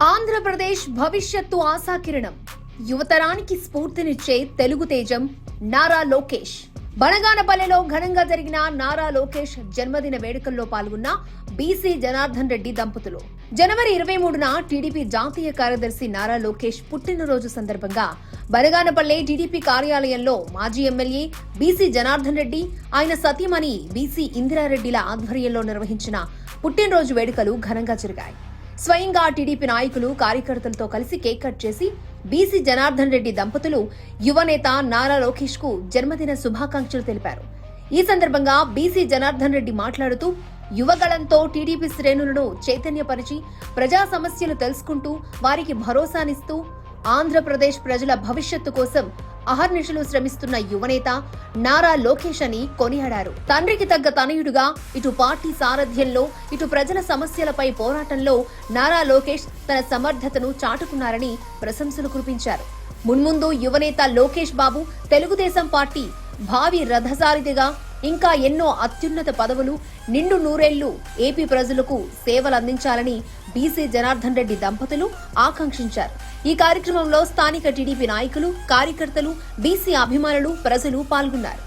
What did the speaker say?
ఆంధ్రప్రదేశ్ భవిష్యత్తు ఆశాకిరణం, యువతరానికి స్ఫూర్తినిచ్చే తెలుగు తేజం నారా లోకేష్. బనగానపల్లెలో ఘనంగా జరిగిన నారా లోకేష్ జన్మదిన వేడుకల్లో పాల్గొన్న బీసీ జనార్దన్ రెడ్డి దంపతులు. జనవరి 23న టీడీపీ జాతీయ కార్యదర్శి నారా లోకేష్ పుట్టినరోజు సందర్భంగా బనగానపల్లె టీడీపీ కార్యాలయంలో మాజీ ఎమ్మెల్యే బీసీ జనార్దన్ రెడ్డి, ఆయన సతీమణి బీసీ ఇందిరారెడ్డిల ఆధ్వర్యంలో నిర్వహించిన పుట్టినరోజు వేడుకలు ఘనంగా జరిగాయి. స్వయంగా టీడీపీ నాయకులు కార్యకర్తలతో కలిసి కేక్ కట్ చేసి బీసీ జనార్దన్ రెడ్డి దంపతులు యువనేత నారా లోకేష్ కు జన్మదిన శుభాకాంక్షలు తెలిపారు. ఈ సందర్భంగా బీసీ జనార్దన్ రెడ్డి మాట్లాడుతూ యువగళంతో టీడీపీ శ్రేణులను చైతన్యపరిచి ప్రజా సమస్యలు తెలుసుకుంటూ వారికి భరోసానిస్తూ ఆంధ్రప్రదేశ్ ప్రజల భవిష్యత్తు కోసం అహర్నిశలు శ్రమిస్తున్న యువనేత నారా లోకేష్ అని కొనియాడారు. తండ్రికి తగ్గ తనయుడుగా ఇటు పార్టీ సారథ్యంలో ఇటు ప్రజల సమస్యలపై పోరాటంలో నారా లోకేష్ తన సమర్థతను చాటుకున్నారని ప్రశంసలు కురిపించారు. మున్ముందు యువనేత లోకేష్ బాబు తెలుగుదేశం పార్టీ భావి రథసారిథిగా ఇంకా ఎన్నో అత్యున్నత పదవులు, నిండు నూరేళ్లు ఏపీ ప్రజలకు సేవలందించాలని బీసీ జనార్దన్ రెడ్డి దంపతులు ఆకాంక్షించారు. ఈ కార్యక్రమంలో స్థానిక టీడీపీ నాయకులు, కార్యకర్తలు, బీసీ అభిమానులు, ప్రజలు పాల్గొన్నారు.